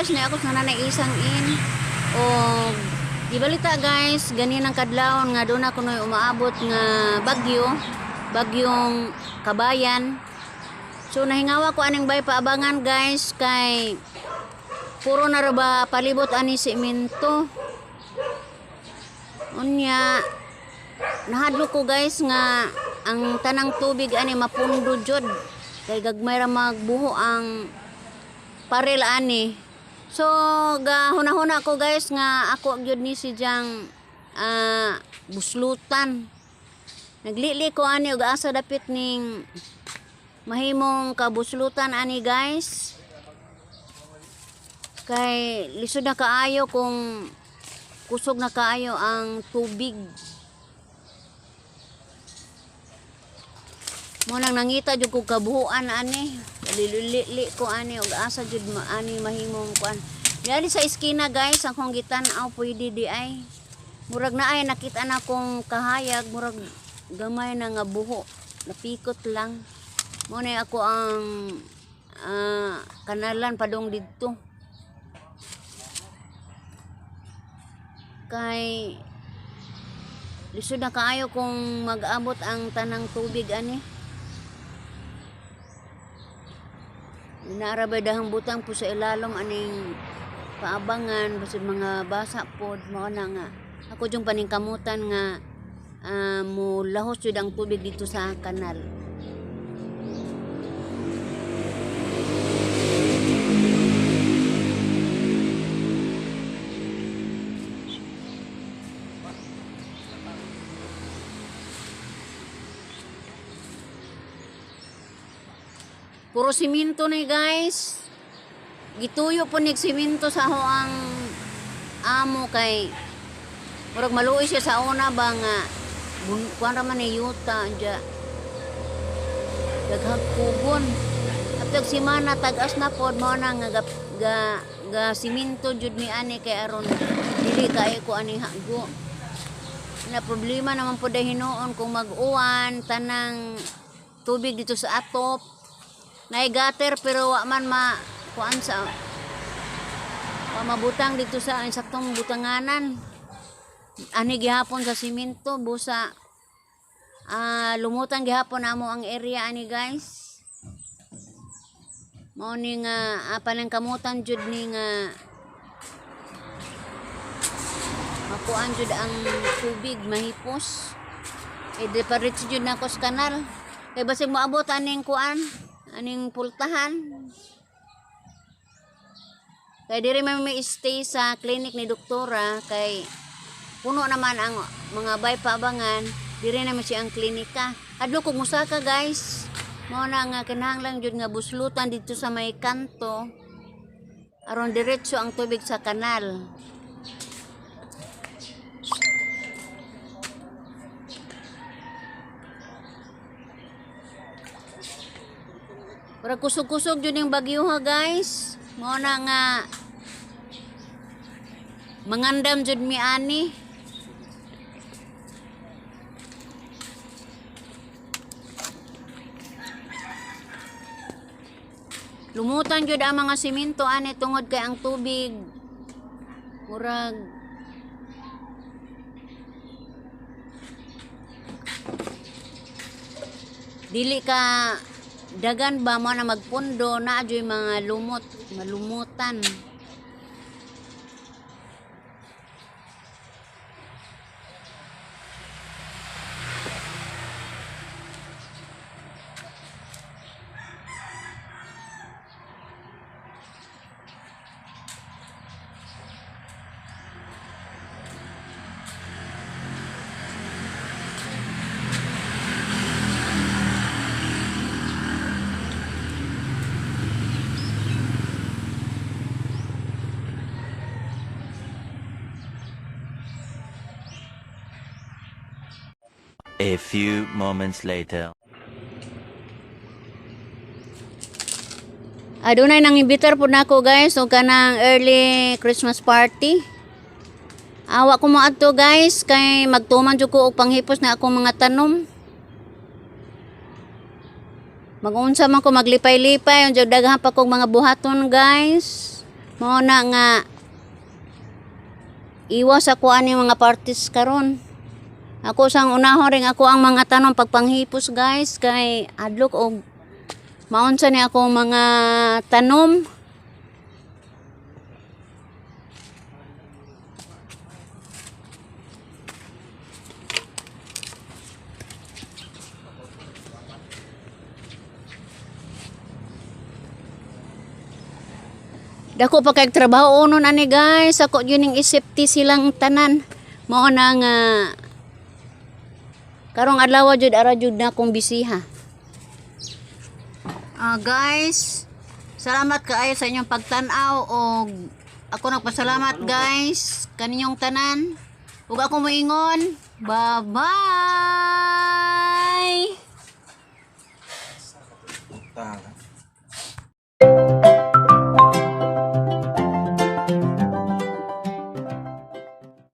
guys, na ako sa nanay isang in. O gibalita guys, ganinang kadlawon nga doon ako noy umaabot nga bagyong Kabayan. So nahingawa ko aning bay paabangan guys kay puro na ra ba palibot ani semento. Unya nahadlo ko guys nga ang tanang tubig ani mapundo jud kay gagmay ra magbuho ang parel ani. So gahuna-huna ko guys nga ako gyud ni si jang buslutan. Naglili ko ani og asa dapit ning mahimong kabuslutan ani guys. Kay lisod na kaayo kung kusog na kaayo ang tubig. Mo nang nangita jud ko kabuhuan ani. Kalilili ko ani og asa jud ani mahimong kuan. Dali sa iskina guys akong gitan-aw pwede di ay. Murag na ay nakita na kong kahayag murag gamay na nga buho. Napikot lang. Mo na ako ang kanalan padong didto. Kay lisod na kaayo kung mag-abot ang tanang tubig ani. Naarabay dahang butang po sa ilalom aning paabangan basud mga basa pod mao na nga ako jung paningkamutan nga mo lahos jud ang tubig dito sa kanal. Puro simento na guys. Gituyo po nig simento sa hoang amo kay murag maluoy siya sa una ba nga kuan ra man ni yuta anja. Daghang kugon. Apag simana tag-as na pod mo na nga ga simento jud ni ani kay aron dili kay ko ani hago. Na problema naman pod hinoon kung mag-uwan tanang tubig dito sa atop. Nay gutter pero wa man kuan sa mabutang dito sa saktong butanganan. Ani gihapon sa simento busa lumutang gihapon amo ang area ani guys. Mao ni nga apalang kamutan jud ni nga makuan jud ang tubig mahipos. De paritso jud na ko sa kanal. Kay basig moabot aning kuan aning pultahan. Kay diri man may stay sa clinic ni doktora kay puno naman ang mga bay paabangan, diri naman siya ang klinika. Adlo kog musaka guys. Mao na nga kinahanglan jud nga buslutan dito sa may kanto aron diretso ang tubig sa kanal. Para kusog-kusog jud yung bagyo ha guys. Mao na nga mangandam jud mi ani. Lumutan jud ang mga simento ani tungod kay ang tubig murag dili ka dagan ba mo na magpundo na adyoy mga malumutan. A few moments later. Adunay nang imbitar po nako guys o kanang early Christmas party. Awa ko mo adto guys kay magtuman jud ko og panghipos na akong mga tanom. Mag-unsa man ko maglipay-lipay, unsa daghan pa kog mga buhaton guys. Mao na nga iwas ako ani mga parties karon. Ako sang unahon ring ako ang mga tanong pagpanghipos guys kay adlok og maunsa ni ako mga tanom. Dako pa kay trabaho unon ani guys. Ako yun ning isipti silang tanan. Mao na nga karong adlaw jud ara jud na akong bisiha. Guys, salamat kaayo sa inyong pagtan-aw og ako nagpasalamat guys kaninyong tanan. Ug ako moingon, bye-bye.